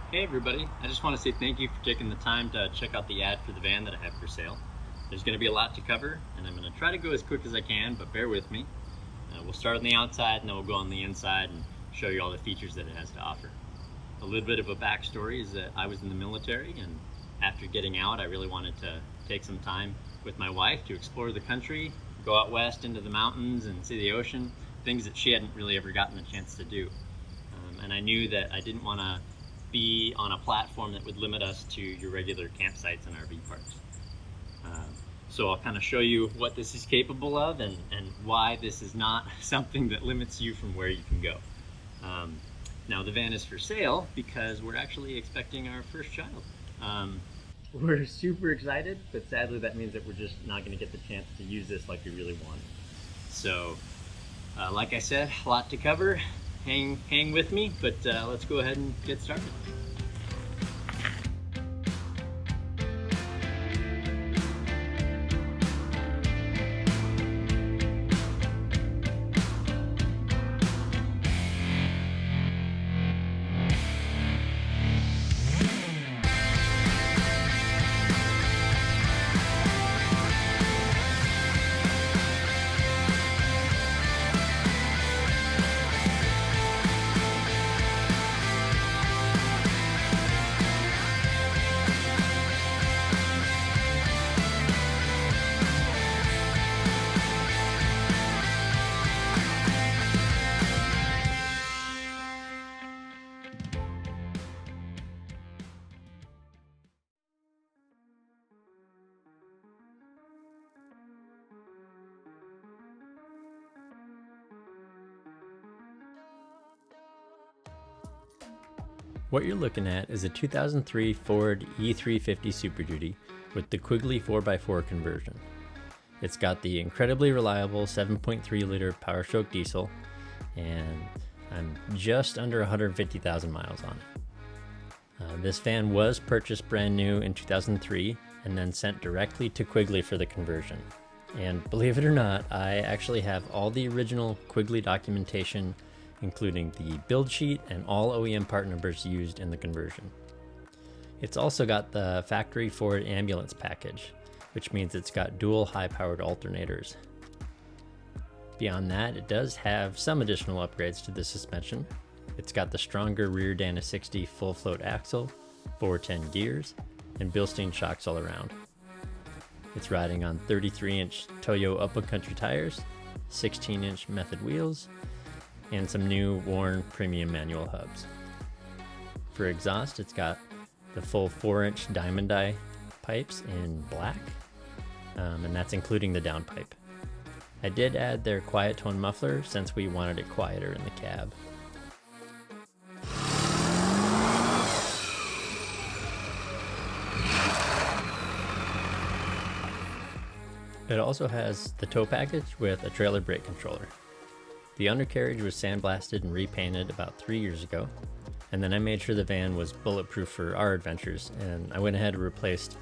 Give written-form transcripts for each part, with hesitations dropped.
Hey everybody, I just want to say thank you for taking the time to check out the ad for the van that I have for sale. There's going to be a lot to cover, and I'm going to try to go as quick as I can, but bear with me. We'll start on the outside and then we'll go on the inside and show you all the features that it has to offer. A little bit of a backstory is that I was in the military, and after getting out I really wanted to take some time with my wife to explore the country, go out west into the mountains and see the ocean, things that she hadn't really ever gotten the chance to do. And I knew that I didn't want to be on a platform that would limit us to your regular campsites and RV parks. So I'll kind of show you what this is capable of and why this is not something that limits you from where you can go. Now the van is for sale because we're actually expecting our first child. We're super excited, but sadly that means that we're just not going to get the chance to use this like we really want. So like I said, a lot to cover. Hang with me, but let's go ahead and get started. What you're looking at is a 2003 Ford E350 Super Duty with the Quigley 4x4 conversion. It's got the incredibly reliable 7.3 liter Power Stroke diesel, and I'm just under 150,000 miles on it. This van was purchased brand new in 2003 and then sent directly to Quigley for the conversion. And believe it or not, I actually have all the original Quigley documentation, including the build sheet and all OEM part numbers used in the conversion. It's also got the factory Ford ambulance package, which means it's got dual high-powered alternators. Beyond that, it does have some additional upgrades to the suspension. It's got the stronger rear Dana 60 full float axle, 410 gears, and Bilstein shocks all around. It's riding on 33-inch Toyo Upper Country tires, 16-inch Method wheels, and some new worn premium manual hubs. For exhaust, it's got the full 4-inch diamond eye pipes in black, and that's including the downpipe. I did add their quiet tone muffler since we wanted it quieter in the cab. It also has the tow package with a trailer brake controller. The undercarriage was sandblasted and repainted about 3 years ago, and then I made sure the van was bulletproof for our adventures, and I went ahead and replaced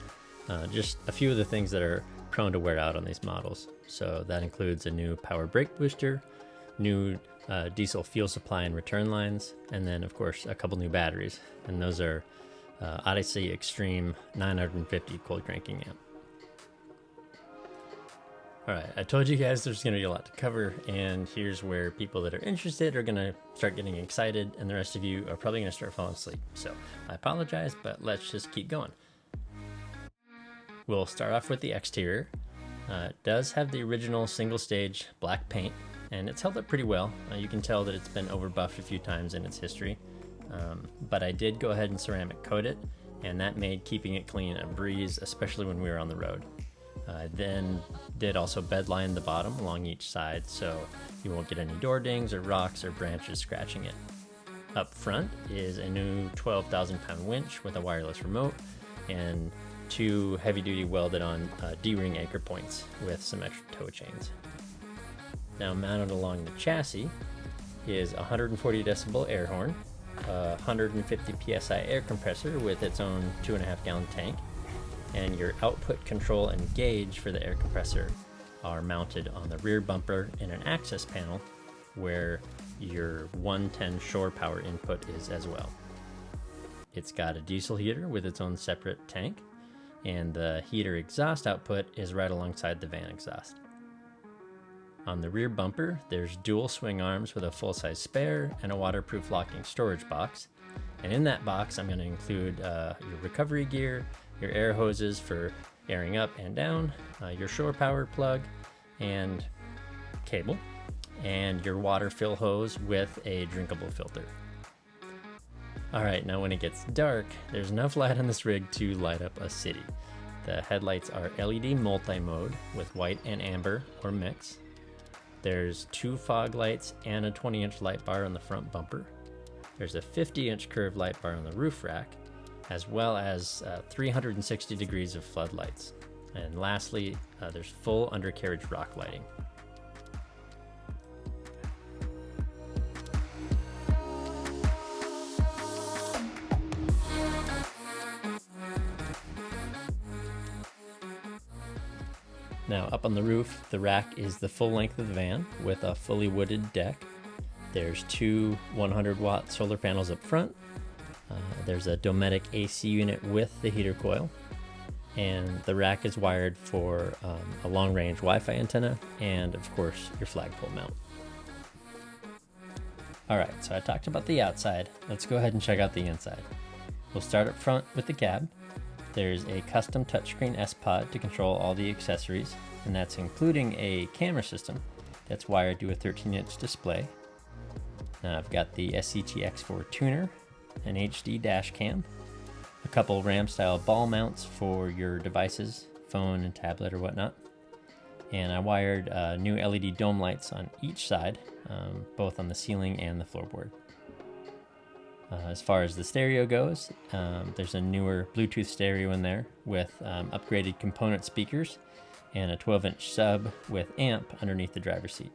just a few of the things that are prone to wear out on these models. So that includes a new power brake booster, new diesel fuel supply and return lines, and then of course a couple new batteries, and those are Odyssey Extreme 950 cold cranking amp. Alright, I told you guys there's going to be a lot to cover, and here's where people that are interested are going to start getting excited, and the rest of you are probably going to start falling asleep. So I apologize, but let's just keep going. We'll start off with the exterior. It does have the original single stage black paint, and it's held up pretty well. You can tell that it's been over buffed a few times in its history, but I did go ahead and ceramic coat it, and that made keeping it clean a breeze, especially when we were on the road. I then did also bedline the bottom along each side, so you won't get any door dings or rocks or branches scratching it. Up front is a new 12,000-pound winch with a wireless remote and two heavy-duty welded-on D-ring anchor points with some extra tow chains. Now mounted along the chassis is a 140 decibel air horn, a 150 psi air compressor with its own 2.5-gallon tank, and your output control and gauge for the air compressor are mounted on the rear bumper in an access panel where your 110 shore power input is as well. It's got a diesel heater with its own separate tank, and the heater exhaust output is right alongside the van exhaust. On the rear bumper, there's dual swing arms with a full-size spare and a waterproof locking storage box. And in that box, I'm going to include your recovery gear, your air hoses for airing up and down, your shore power plug and cable, and your water fill hose with a drinkable filter. Alright, now when it gets dark, there's enough light on this rig to light up a city. The headlights are LED multi-mode with white and amber or mix. There's 2 fog lights and a 20-inch light bar on the front bumper. There's a 50-inch curved light bar on the roof rack, as well as 360 degrees of floodlights. And lastly, there's full undercarriage rock lighting. Now up on the roof, the rack is the full length of the van with a fully wooded deck. There's 2 100-watt solar panels up front. There's a Dometic AC unit with the heater coil. And the rack is wired for a long-range Wi-Fi antenna and, of course, your flagpole mount. Alright, so I talked about the outside. Let's go ahead and check out the inside. We'll start up front with the cab. There's a custom touchscreen S-Pod to control all the accessories, and that's including a camera system that's wired to a 13-inch display. Now I've got the SCTX4 tuner, an HD dash cam, a couple RAM-style ball mounts for your devices, phone and tablet or whatnot, and I wired new LED dome lights on each side, both on the ceiling and the floorboard. As far as the stereo goes, there's a newer Bluetooth stereo in there with upgraded component speakers and a 12-inch sub with amp underneath the driver's seat.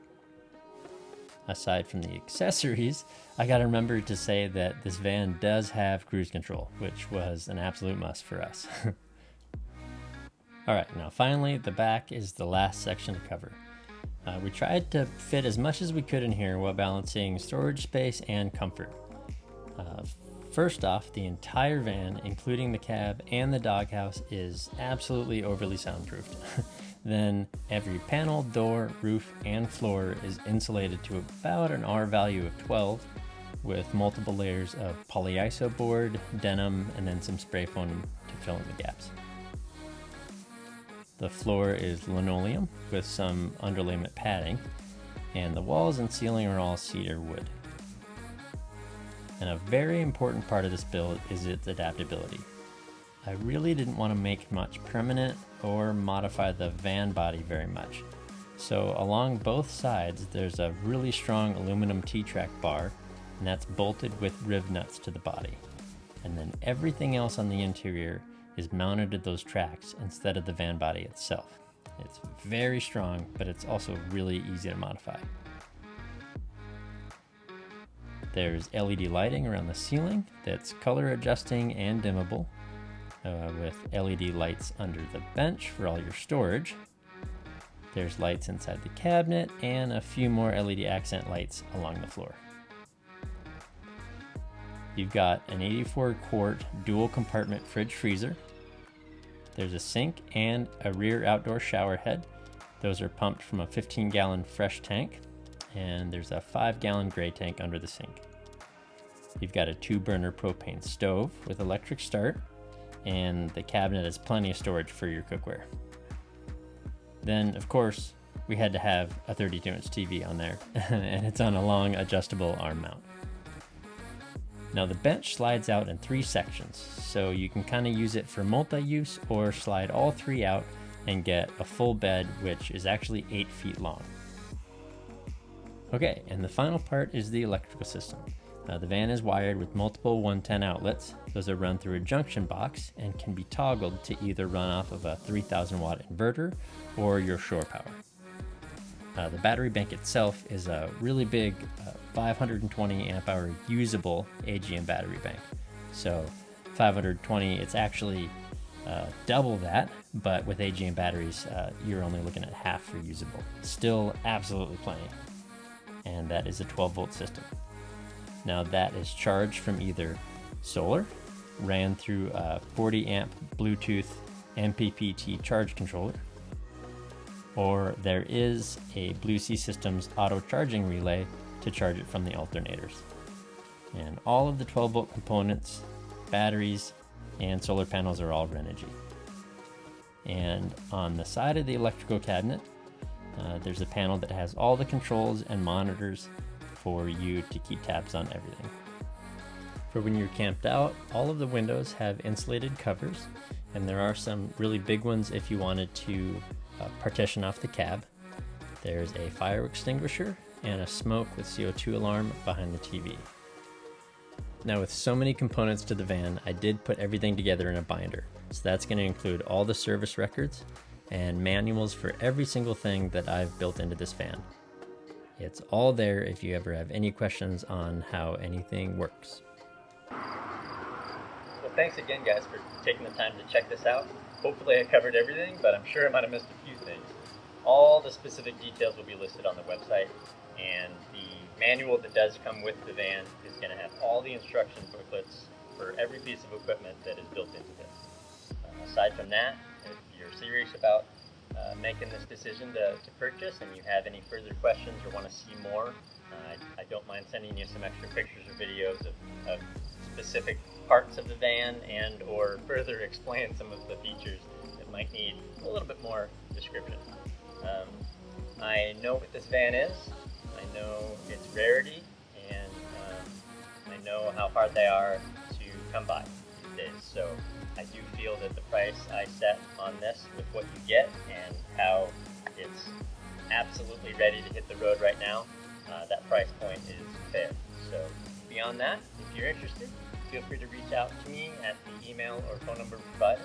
Aside from the accessories, I gotta remember to say that this van does have cruise control, which was an absolute must for us. Alright, now finally, the back is the last section to cover. We tried to fit as much as we could in here while balancing storage space and comfort. First off, the entire van, including the cab and the doghouse, is absolutely overly soundproofed. Then every panel, door, roof, and floor is insulated to about an R value of 12, with multiple layers of polyiso board, denim, and then some spray foam to fill in the gaps. The floor is linoleum with some underlayment padding, and the walls and ceiling are all cedar wood. And a very important part of this build is its adaptability. I really didn't want to make much permanent or modify the van body very much. So along both sides, there's a really strong aluminum T-track bar, and that's bolted with riv nuts to the body. And then everything else on the interior is mounted to those tracks instead of the van body itself. It's very strong, but it's also really easy to modify. There's LED lighting around the ceiling that's color adjusting and dimmable, with LED lights under the bench for all your storage. There's lights inside the cabinet and a few more LED accent lights along the floor. You've got an 84-quart dual compartment fridge freezer. There's a sink and a rear outdoor shower head. Those are pumped from a 15-gallon fresh tank. And there's a 5-gallon gray tank under the sink. You've got a 2-burner propane stove with electric start, and the cabinet has plenty of storage for your cookware. Then, of course, we had to have a 32-inch TV on there, and it's on a long adjustable arm mount. Now the bench slides out in 3 sections, so you can kind of use it for multi-use or slide all 3 out and get a full bed, which is actually 8 feet long. Okay, and the final part is the electrical system. The van is wired with multiple 110 outlets. Those are run through a junction box and can be toggled to either run off of a 3000 watt inverter or your shore power. The battery bank itself is a really big 520 amp hour usable AGM battery bank. So 520, it's actually double that, but with AGM batteries, you're only looking at half reusable. Still absolutely plenty. And that is a 12-volt system. Now that is charged from either solar ran through a 40 amp Bluetooth MPPT charge controller, or there is a Blue Sea Systems auto charging relay to charge it from the alternators. And all of the 12 volt components, batteries, and solar panels are all Renogy. And on the side of the electrical cabinet, there's a panel that has all the controls and monitors for you to keep tabs on everything. For when you're camped out, all of the windows have insulated covers, and there are some really big ones if you wanted to partition off the cab. There's a fire extinguisher and a smoke with CO2 alarm behind the TV. Now, with so many components to the van, I did put everything together in a binder. So that's going to include all the service records and manuals for every single thing that I've built into this van. It's all there if you ever have any questions on how anything works. Well, thanks again, guys, for taking the time to check this out. Hopefully I covered everything, but I'm sure I might have missed a few things. All the specific details will be listed on the website, and the manual that does come with the van is going to have all the instruction booklets for every piece of equipment that is built into this. Aside from that, if you're serious about making this decision to purchase and you have any further questions or want to see more, I don't mind sending you some extra pictures or videos of specific parts of the van and or further explain some of the features that might need a little bit more description. I know what this van is, I know its rarity, and I know how hard they are to come by these days. So I do feel that the price I set on this with what you get and how it's absolutely ready to hit the road right now, that price point is fair. So beyond that, if you're interested, feel free to reach out to me at the email or phone number provided.